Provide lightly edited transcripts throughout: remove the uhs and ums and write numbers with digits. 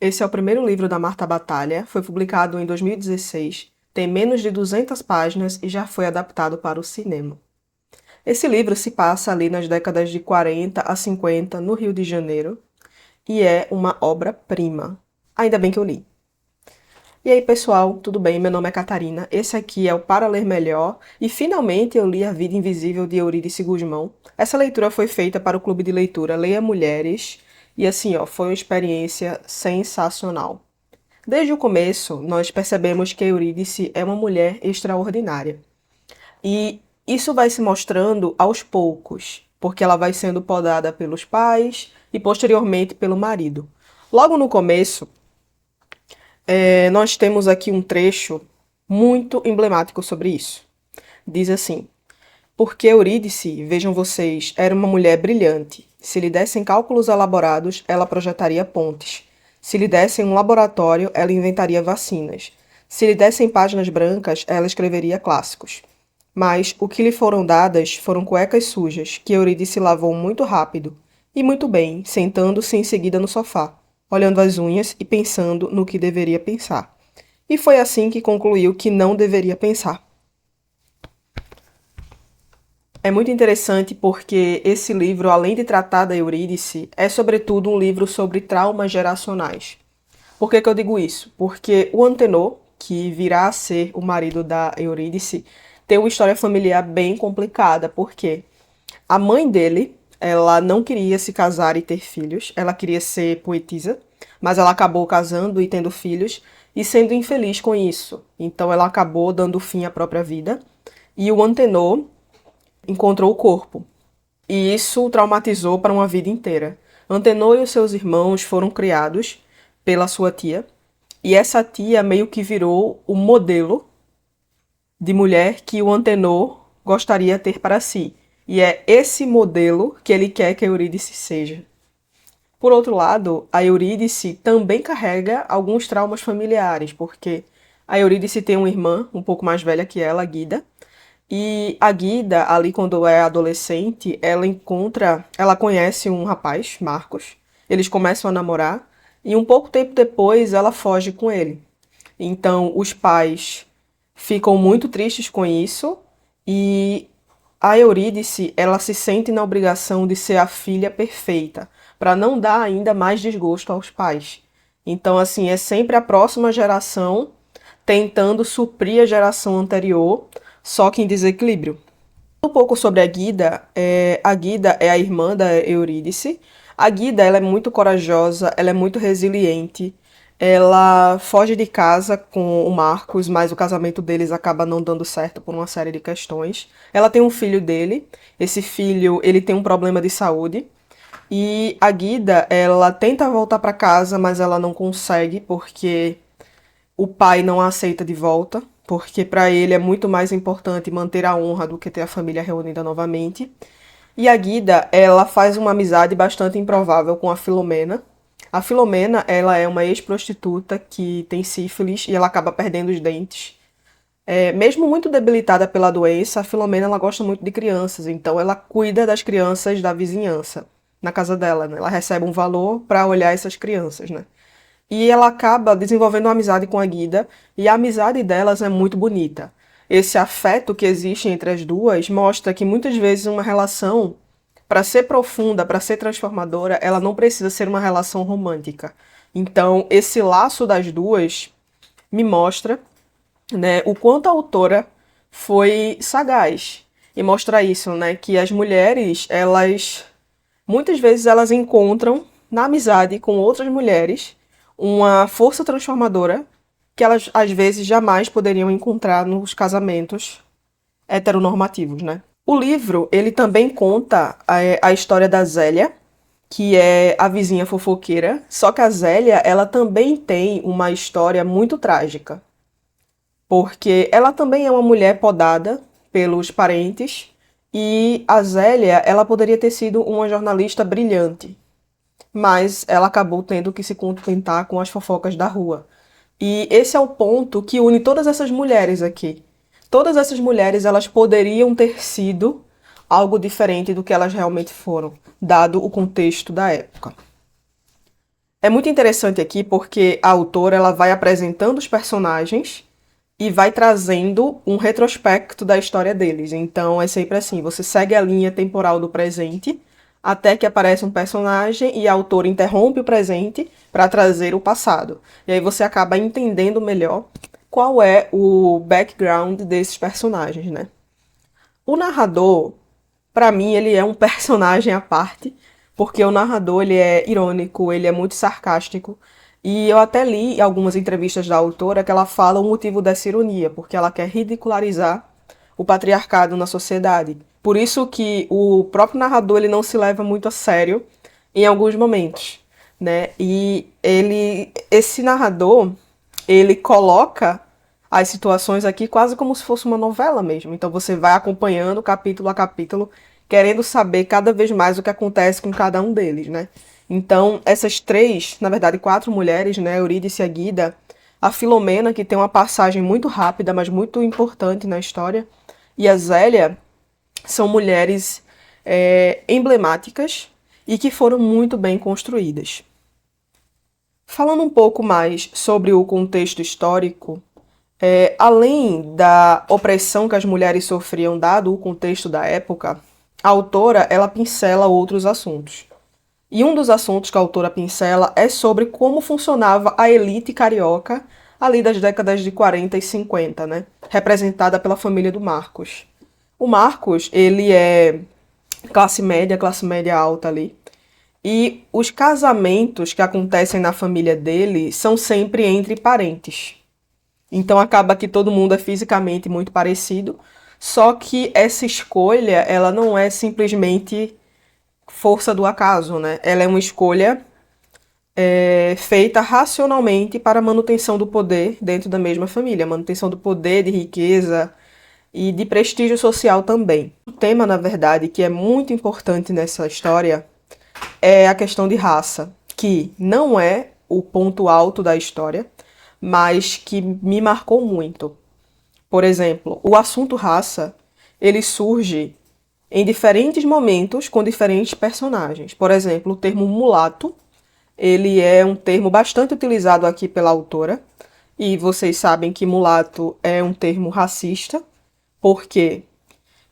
Esse é o primeiro livro da Marta Batalha, foi publicado em 2016, tem menos de 200 páginas e já foi adaptado para o cinema. Esse livro se passa ali nas décadas de 40 a 50, no Rio de Janeiro, e é uma obra-prima. Ainda bem que eu li. E aí, pessoal, tudo bem? Meu nome é Catarina, esse aqui é o Para Ler Melhor, e finalmente eu li A Vida Invisível de Eurídice Gusmão. Essa leitura foi feita para o clube de leitura Leia Mulheres, e assim, ó, foi uma experiência sensacional. Desde o começo, nós percebemos que Eurídice é uma mulher extraordinária. E isso vai se mostrando aos poucos, porque ela vai sendo podada pelos pais e posteriormente pelo marido. Logo no começo, nós temos aqui um trecho muito emblemático sobre isso. Diz assim: porque Eurídice, vejam vocês, era uma mulher brilhante. Se lhe dessem cálculos elaborados, ela projetaria pontes. Se lhe dessem um laboratório, ela inventaria vacinas. Se lhe dessem páginas brancas, ela escreveria clássicos. Mas o que lhe foram dadas foram cuecas sujas, que Eurídice lavou muito rápido e muito bem, sentando-se em seguida no sofá, olhando as unhas e pensando no que deveria pensar. E foi assim que concluiu que não deveria pensar. É muito interessante porque esse livro, além de tratar da Eurídice, é sobretudo um livro sobre traumas geracionais. Por que eu digo isso? Porque o Antenor, que virá a ser o marido da Eurídice, tem uma história familiar bem complicada, porque a mãe dele, ela não queria se casar e ter filhos, ela queria ser poetisa, mas ela acabou casando e tendo filhos e sendo infeliz com isso. Então ela acabou dando fim à própria vida. E o Antenor encontrou o corpo. E isso o traumatizou para uma vida inteira. Antenor e os seus irmãos foram criados pela sua tia, e essa tia meio que virou o modelo de mulher que o Antenor gostaria de ter para si. E é esse modelo que ele quer que a Eurídice seja. Por outro lado, a Eurídice também carrega alguns traumas familiares, porque a Eurídice tem uma irmã um pouco mais velha que ela, a Guida, e a Guida, ali quando é adolescente, ela conhece um rapaz, Marcos. Eles começam a namorar e um pouco tempo depois ela foge com ele. Então os pais ficam muito tristes com isso e a Eurídice, ela se sente na obrigação de ser a filha perfeita, para não dar ainda mais desgosto aos pais. Então assim, é sempre a próxima geração tentando suprir a geração anterior, só que em desequilíbrio. Um pouco sobre a Guida é a irmã da Eurídice. A Guida, ela é muito corajosa, ela é muito resiliente, ela foge de casa com o Marcos, mas o casamento deles acaba não dando certo por uma série de questões. Ela tem um filho dele, esse filho, ele tem um problema de saúde, e a Guida, ela tenta voltar para casa, mas ela não consegue porque o pai não a aceita de volta, porque para ele é muito mais importante manter a honra do que ter a família reunida novamente. E a Guida, ela faz uma amizade bastante improvável com a Filomena. A Filomena, ela é uma ex-prostituta que tem sífilis e ela acaba perdendo os dentes. Mesmo muito debilitada pela doença, a Filomena ela gosta muito de crianças, então ela cuida das crianças da vizinhança na casa dela, né? Ela recebe um valor para olhar essas crianças, né? E ela acaba desenvolvendo uma amizade com a Guida, e a amizade delas é muito bonita. Esse afeto que existe entre as duas mostra que muitas vezes uma relação, para ser profunda, para ser transformadora, ela não precisa ser uma relação romântica. Então, esse laço das duas me mostra, né, o quanto a autora foi sagaz e mostra isso, né, que as mulheres, elas muitas vezes elas encontram na amizade com outras mulheres uma força transformadora que elas às vezes jamais poderiam encontrar nos casamentos heteronormativos, né? O livro, ele também conta a história da Zélia, que é a vizinha fofoqueira, só que a Zélia, ela também tem uma história muito trágica, porque ela também é uma mulher podada pelos parentes e a Zélia, ela poderia ter sido uma jornalista brilhante, mas ela acabou tendo que se contentar com as fofocas da rua. E esse é o ponto que une todas essas mulheres aqui. Todas essas mulheres, elas poderiam ter sido algo diferente do que elas realmente foram, dado o contexto da época. É muito interessante aqui porque a autora ela vai apresentando os personagens e vai trazendo um retrospecto da história deles. Então é sempre assim, você segue a linha temporal do presente até que aparece um personagem e a autora interrompe o presente para trazer o passado. E aí você acaba entendendo melhor qual é o background desses personagens, né? O narrador, para mim, ele é um personagem à parte, porque o narrador ele é irônico, ele é muito sarcástico. E eu até li em algumas entrevistas da autora que ela fala o motivo dessa ironia, porque ela quer ridicularizar o patriarcado na sociedade. Por isso que o próprio narrador ele não se leva muito a sério em alguns momentos, né? E esse narrador, ele coloca as situações aqui quase como se fosse uma novela mesmo. Então você vai acompanhando capítulo a capítulo, querendo saber cada vez mais o que acontece com cada um deles, né? Então, essas três, na verdade, quatro mulheres, né, Eurídice, a Guida, a Filomena, que tem uma passagem muito rápida, mas muito importante na história, e a Zélia, são mulheres emblemáticas e que foram muito bem construídas. Falando um pouco mais sobre o contexto histórico, além da opressão que as mulheres sofriam dado o contexto da época, a autora ela pincela outros assuntos. E um dos assuntos que a autora pincela é sobre como funcionava a elite carioca ali das décadas de 40 e 50, né? Representada pela família do Marcos. O Marcos, ele é classe média alta ali. E os casamentos que acontecem na família dele são sempre entre parentes. Então acaba que todo mundo é fisicamente muito parecido, só que essa escolha, ela não é simplesmente força do acaso, né? Ela é uma escolha feita racionalmente para a manutenção do poder dentro da mesma família, manutenção do poder, de riqueza e de prestígio social também. O tema, na verdade, que é muito importante nessa história é a questão de raça, que não é o ponto alto da história, mas que me marcou muito. Por exemplo, o assunto raça, ele surge em diferentes momentos com diferentes personagens. Por exemplo, o termo mulato, ele é um termo bastante utilizado aqui pela autora, e vocês sabem que mulato é um termo racista. Por quê?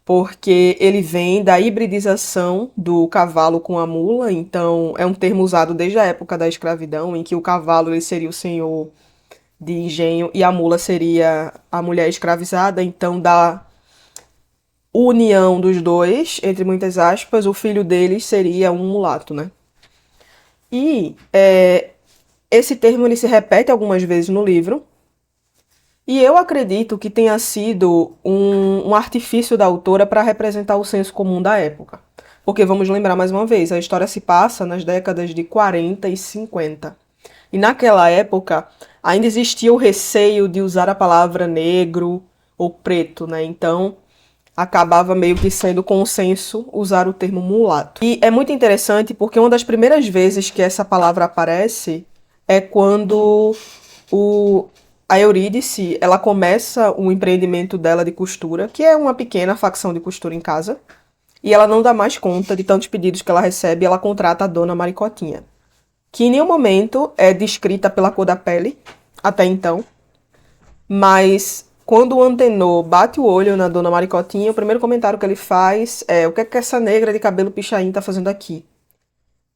Porque ele vem da hibridização do cavalo com a mula, então é um termo usado desde a época da escravidão, em que o cavalo ele seria o senhor de engenho e a mula seria a mulher escravizada, então da união dos dois, entre muitas aspas, o filho deles seria um mulato, né? E esse termo ele se repete algumas vezes no livro, e eu acredito que tenha sido um artifício da autora para representar o senso comum da época. Porque vamos lembrar mais uma vez, a história se passa nas décadas de 40 e 50. E naquela época ainda existia o receio de usar a palavra negro ou preto, né? Então acabava meio que sendo consenso usar o termo mulato. E é muito interessante porque uma das primeiras vezes que essa palavra aparece é quando a Eurídice, ela começa o empreendimento dela de costura, que é uma pequena facção de costura em casa, e ela não dá mais conta de tantos pedidos que ela recebe, e ela contrata a dona Maricotinha, que em nenhum momento é descrita pela cor da pele, até então, mas quando o Antenor bate o olho na dona Maricotinha, o primeiro comentário que ele faz é: o que é que essa negra de cabelo pichain tá fazendo aqui?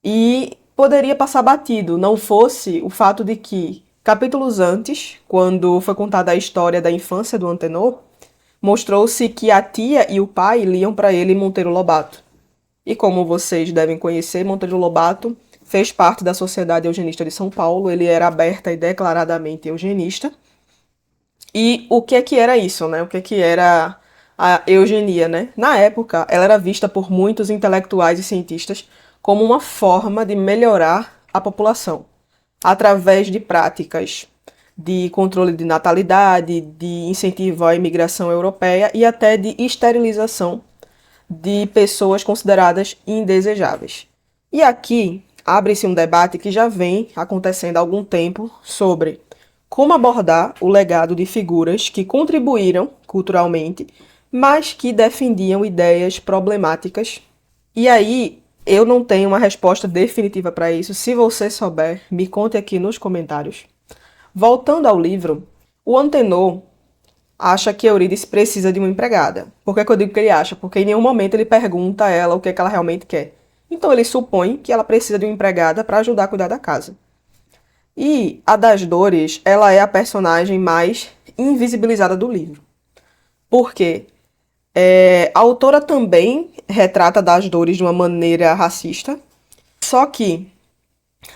E poderia passar batido, não fosse o fato de que, capítulos antes, quando foi contada a história da infância do Antenor, mostrou-se que a tia e o pai liam para ele Monteiro Lobato. E como vocês devem conhecer, Monteiro Lobato fez parte da Sociedade Eugenista de São Paulo, ele era aberta e declaradamente eugenista. E o que é que era isso, né? O que é que era a eugenia, né? Na época, ela era vista por muitos intelectuais e cientistas como uma forma de melhorar a população, através de práticas de controle de natalidade, de incentivo à imigração europeia e até de esterilização de pessoas consideradas indesejáveis. E aqui abre-se um debate que já vem acontecendo há algum tempo sobre como abordar o legado de figuras que contribuíram culturalmente, mas que defendiam ideias problemáticas. E aí Eu não tenho uma resposta definitiva para isso. Se você souber, me conte aqui nos comentários. Voltando ao livro, o Antenor acha que Eurídice precisa de uma empregada. Por que eu digo que ele acha? Porque em nenhum momento ele pergunta a ela o que é que ela realmente quer. Então ele supõe que ela precisa de uma empregada para ajudar a cuidar da casa. E a das Dores, ela é a personagem mais invisibilizada do livro. Por quê? A autora também retrata das Dores de uma maneira racista. Só que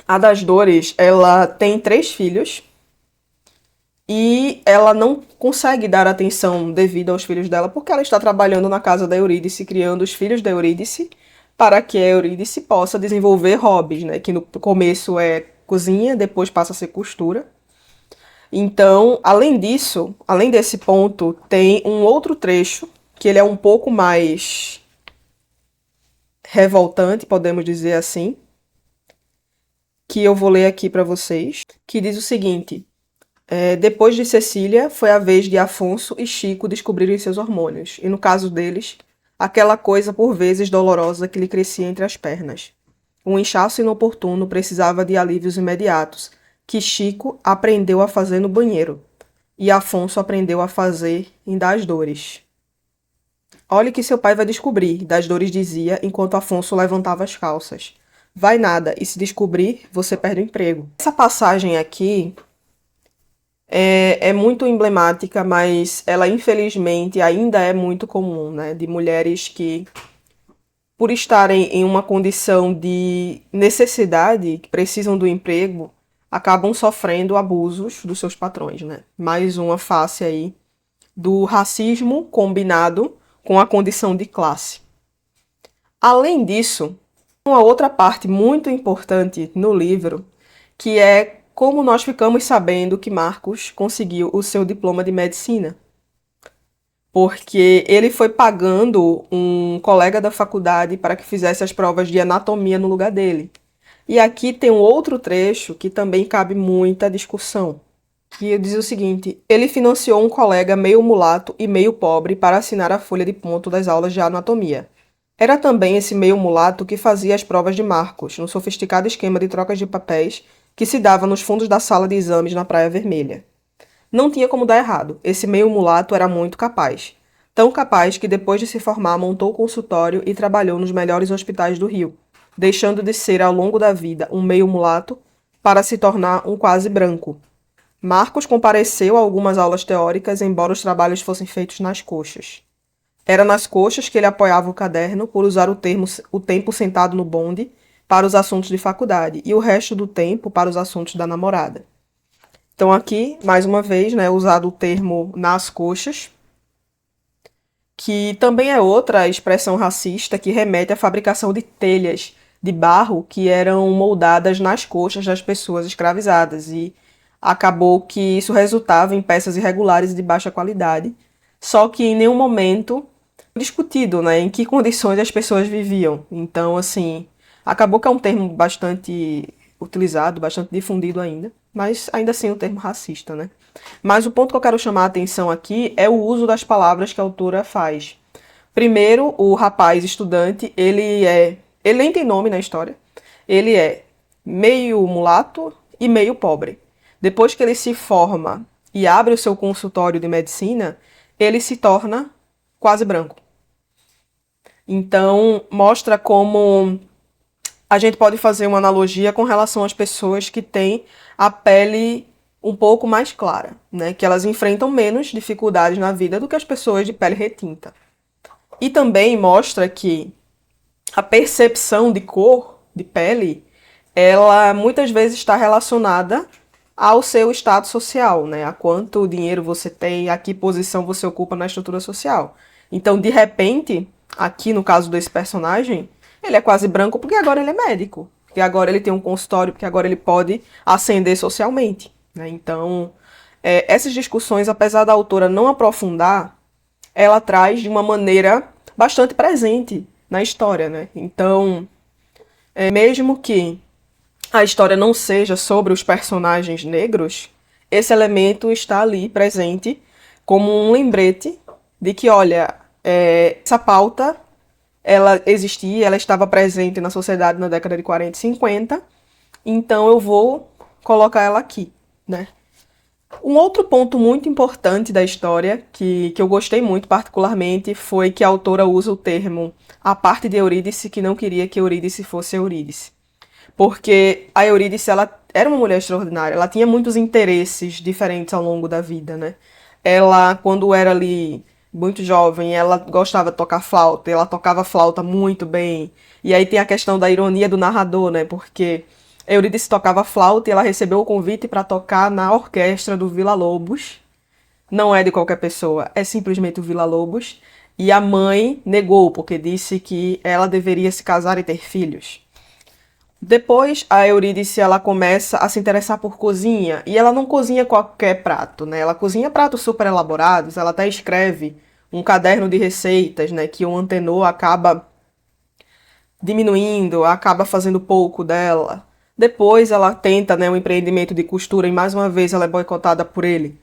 a das Dores, ela tem 3 filhos e ela não consegue dar atenção devida aos filhos dela porque ela está trabalhando na casa da Eurídice, criando os filhos da Eurídice para que a Eurídice possa desenvolver hobbies, né? Que no começo é cozinha, depois passa a ser costura. Então, além disso, além desse ponto, tem um outro trecho que ele é um pouco mais revoltante, podemos dizer assim, que eu vou ler aqui para vocês, que diz o seguinte: depois de Cecília, foi a vez de Afonso e Chico descobrirem seus hormônios, e no caso deles, aquela coisa por vezes dolorosa que lhe crescia entre as pernas. Um inchaço inoportuno precisava de alívios imediatos, que Chico aprendeu a fazer no banheiro, e Afonso aprendeu a fazer em Das Dores. Olhe que seu pai vai descobrir, Das Dores dizia, enquanto Afonso levantava as calças. Vai nada, e se descobrir, você perde o emprego. Essa passagem aqui é muito emblemática, mas ela infelizmente ainda é muito comum, né? De mulheres que, por estarem em uma condição de necessidade, que precisam do emprego, acabam sofrendo abusos dos seus patrões, né? Mais uma face aí do racismo combinado com a condição de classe. Além disso, uma outra parte muito importante no livro, que é como nós ficamos sabendo que Marcos conseguiu o seu diploma de medicina. Porque ele foi pagando um colega da faculdade para que fizesse as provas de anatomia no lugar dele. E aqui tem um outro trecho que também cabe muita discussão, que diz o seguinte: ele financiou um colega meio mulato e meio pobre para assinar a folha de ponto das aulas de anatomia. Era também esse meio mulato que fazia as provas de Marcos, num sofisticado esquema de trocas de papéis que se dava nos fundos da sala de exames na Praia Vermelha. Não tinha como dar errado, esse meio mulato era muito capaz. Tão capaz que depois de se formar montou o consultório e trabalhou nos melhores hospitais do Rio, deixando de ser ao longo da vida um meio mulato para se tornar um quase branco. Marcos compareceu a algumas aulas teóricas, embora os trabalhos fossem feitos nas coxas. Era nas coxas que ele apoiava o caderno por usar o tempo sentado no bonde para os assuntos de faculdade e o resto do tempo para os assuntos da namorada. Então aqui, mais uma vez, né, usado o termo nas coxas, que também é outra expressão racista que remete à fabricação de telhas de barro que eram moldadas nas coxas das pessoas escravizadas, e acabou que isso resultava em peças irregulares e de baixa qualidade, só que em nenhum momento discutido, né, em que condições as pessoas viviam. Então, assim, acabou que é um termo bastante utilizado, bastante difundido ainda, mas ainda assim um termo racista, né? Mas o ponto que eu quero chamar a atenção aqui é o uso das palavras que a autora faz. Primeiro, o rapaz estudante, ele nem tem nome na história, ele é meio mulato e meio pobre. Depois que ele se forma e abre o seu consultório de medicina, ele se torna quase branco. Então, mostra como a gente pode fazer uma analogia com relação às pessoas que têm a pele um pouco mais clara, né? Que elas enfrentam menos dificuldades na vida do que as pessoas de pele retinta. E também mostra que a percepção de cor, de pele, ela muitas vezes está relacionada ao seu status social, né? A quanto dinheiro você tem, a que posição você ocupa na estrutura social. Então, de repente, aqui no caso desse personagem, ele é quase branco porque agora ele é médico, porque agora ele tem um consultório, porque agora ele pode ascender socialmente, né? Então, essas discussões, apesar da autora não aprofundar, ela traz de uma maneira bastante presente na história, né? Então, mesmo que a história não seja sobre os personagens negros, esse elemento está ali presente como um lembrete de que, olha, essa pauta ela existia, ela estava presente na sociedade na década de 40 e 50, então eu vou colocar ela aqui, né? Um outro ponto muito importante da história, que eu gostei muito particularmente, foi que a autora usa o termo a parte de Eurídice que não queria que Eurídice fosse Eurídice. Porque a Eurídice, ela era uma mulher extraordinária, ela tinha muitos interesses diferentes ao longo da vida, né? Ela, quando era ali muito jovem, ela gostava de tocar flauta, ela tocava flauta muito bem. E aí tem a questão da ironia do narrador, né? Porque Eurídice tocava flauta e ela recebeu o convite para tocar na orquestra do Villa-Lobos. Não é de qualquer pessoa, é simplesmente o Villa-Lobos. E a mãe negou, porque disse que ela deveria se casar e ter filhos. Depois, a Eurídice ela começa a se interessar por cozinha, e ela não cozinha qualquer prato, né? Ela cozinha pratos super elaborados, ela até escreve um caderno de receitas, né, que o Antenor acaba diminuindo, acaba fazendo pouco dela. Depois ela tenta, né, um empreendimento de costura e mais uma vez ela é boicotada por ele.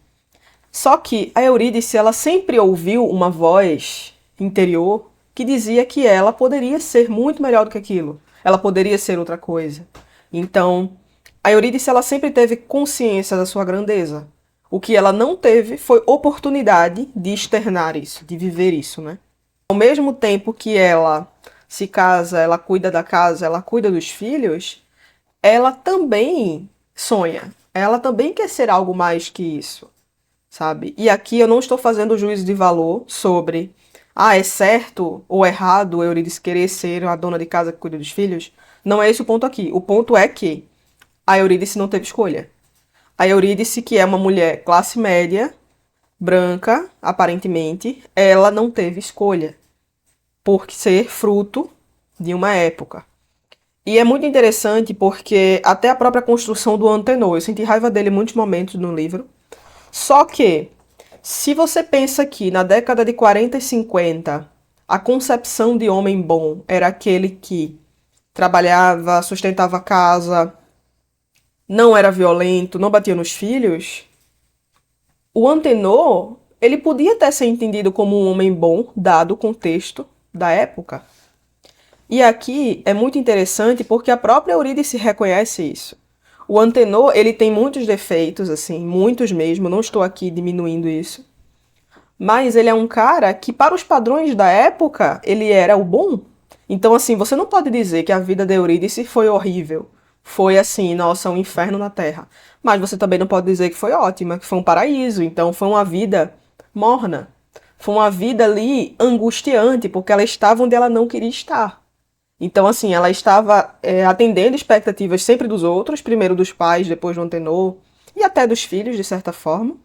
Só que a Eurídice ela sempre ouviu uma voz interior que dizia que ela poderia ser muito melhor do que aquilo. Ela poderia ser outra coisa. Então, a Eurídice ela sempre teve consciência da sua grandeza. O que ela não teve foi oportunidade de externar isso, de viver isso, né? Ao mesmo tempo que ela se casa, ela cuida da casa, ela cuida dos filhos, ela também sonha. Ela também quer ser algo mais que isso, sabe? E aqui eu não estou fazendo juízo de valor sobre, é certo ou errado Eurídice querer ser a dona de casa que cuida dos filhos. Não é esse o ponto aqui. O ponto é que a Eurídice não teve escolha. A Eurídice, que é uma mulher classe média, branca, aparentemente, ela não teve escolha por ser fruto de uma época. E é muito interessante porque até a própria construção do Antenor, eu senti raiva dele em muitos momentos no livro. Só que, se você pensa que na década de 40 e 50, a concepção de homem bom era aquele que trabalhava, sustentava a casa, não era violento, não batia nos filhos, o Antenor, ele podia até ser entendido como um homem bom, dado o contexto da época. E aqui é muito interessante porque a própria Eurídice reconhece isso. O Antenor, ele tem muitos defeitos, assim, muitos mesmo, não estou aqui diminuindo isso. Mas ele é um cara que, para os padrões da época, ele era o bom. Então, assim, você não pode dizer que a vida de Eurídice foi horrível. Foi, assim, nossa, um inferno na Terra. Mas você também não pode dizer que foi ótima, que foi um paraíso. Então, foi uma vida morna. Foi uma vida ali angustiante, porque ela estava onde ela não queria estar. Então, assim, ela estava atendendo expectativas sempre dos outros, primeiro dos pais, depois do Antenor, e até dos filhos, de certa forma.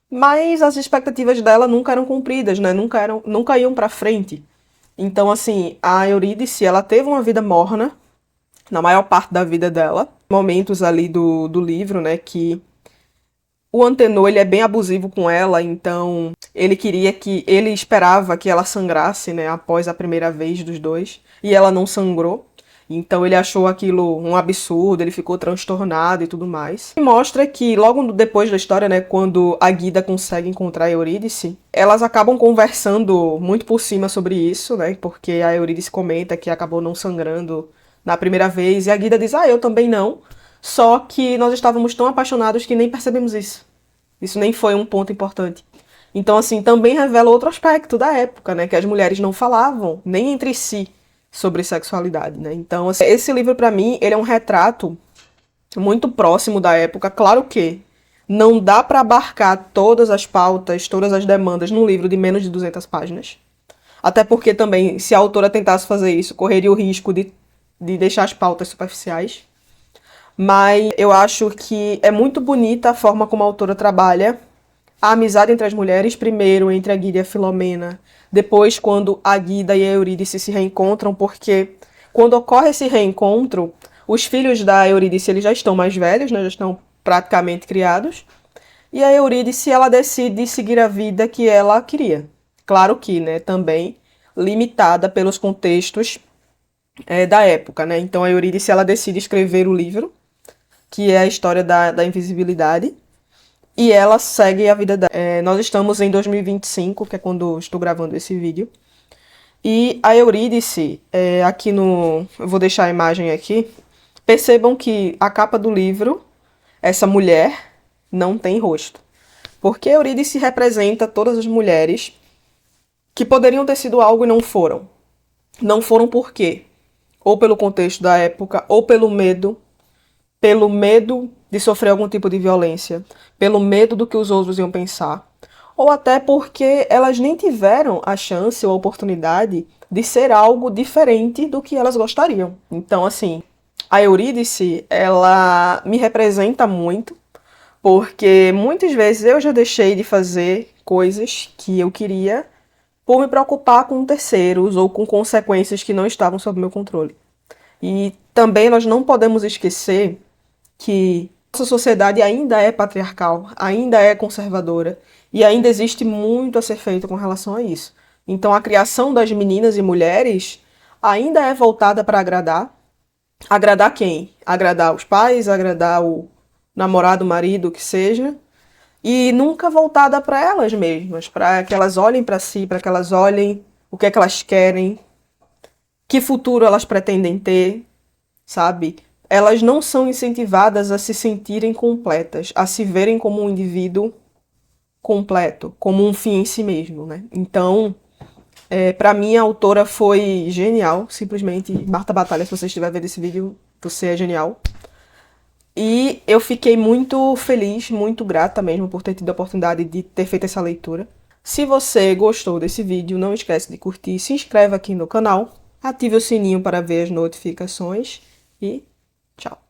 Mas as expectativas dela nunca eram cumpridas, né? Nunca iam para frente. Então, assim, a Eurídice, ela teve uma vida morna, na maior parte da vida dela. Momentos ali do livro, né, que o Antenor, ele é bem abusivo com ela, então ele esperava que ela sangrasse, né, após a primeira vez dos dois, e ela não sangrou. Então ele achou aquilo um absurdo, ele ficou transtornado e tudo mais. E mostra que logo depois da história, né, quando a Guida consegue encontrar a Eurídice, elas acabam conversando muito por cima sobre isso, né, porque a Eurídice comenta que acabou não sangrando na primeira vez, e a Guida diz, eu também não, só que nós estávamos tão apaixonados que nem percebemos isso. Isso nem foi um ponto importante. Então, assim, também revela outro aspecto da época, né, que as mulheres não falavam nem entre si sobre sexualidade, né? Então, assim, esse livro para mim, ele é um retrato muito próximo da época. Claro que não dá para abarcar todas as pautas, todas as demandas num livro de menos de 200 páginas. Até porque também, se a autora tentasse fazer isso, correria o risco de deixar as pautas superficiais. Mas eu acho que é muito bonita a forma como a autora trabalha a amizade entre as mulheres, primeiro entre a Guida e a Filomena, depois quando a Guida e a Eurídice se reencontram, porque quando ocorre esse reencontro, os filhos da Eurídice eles já estão mais velhos, né, já estão praticamente criados, e a Eurídice ela decide seguir a vida que ela queria. Claro que, né, também limitada pelos contextos da época, né? Então a Eurídice ela decide escrever o livro, que é a história da invisibilidade, e ela segue a vida dela. Nós estamos em 2025, que é quando estou gravando esse vídeo. E a Eurídice, aqui no... eu vou deixar a imagem aqui. Percebam que a capa do livro, essa mulher, não tem rosto. Porque Eurídice representa todas as mulheres que poderiam ter sido algo e não foram. Não foram por quê? Ou pelo contexto da época, ou pelo medo de sofrer algum tipo de violência, pelo medo do que os outros iam pensar, ou até porque elas nem tiveram a chance ou a oportunidade de ser algo diferente do que elas gostariam. Então, assim, a Eurídice, ela me representa muito, porque muitas vezes eu já deixei de fazer coisas que eu queria por me preocupar com terceiros ou com consequências que não estavam sob meu controle. E também nós não podemos esquecer que nossa sociedade ainda é patriarcal, ainda é conservadora e ainda existe muito a ser feito com relação a isso. Então a criação das meninas e mulheres ainda é voltada para agradar. Agradar quem? Agradar os pais, agradar o namorado, o marido, o que seja, e nunca voltada para elas mesmas, para que elas olhem para si, para que elas olhem o que é que elas querem, que futuro elas pretendem ter, sabe? Elas não são incentivadas a se sentirem completas, a se verem como um indivíduo completo, como um fim em si mesmo, né? Então, para mim, a autora foi genial, simplesmente. Marta Batalha, se você estiver vendo esse vídeo, você é genial. E eu fiquei muito feliz, muito grata mesmo por ter tido a oportunidade de ter feito essa leitura. Se você gostou desse vídeo, não esquece de curtir, se inscreve aqui no canal, ative o sininho para ver as notificações e tchau!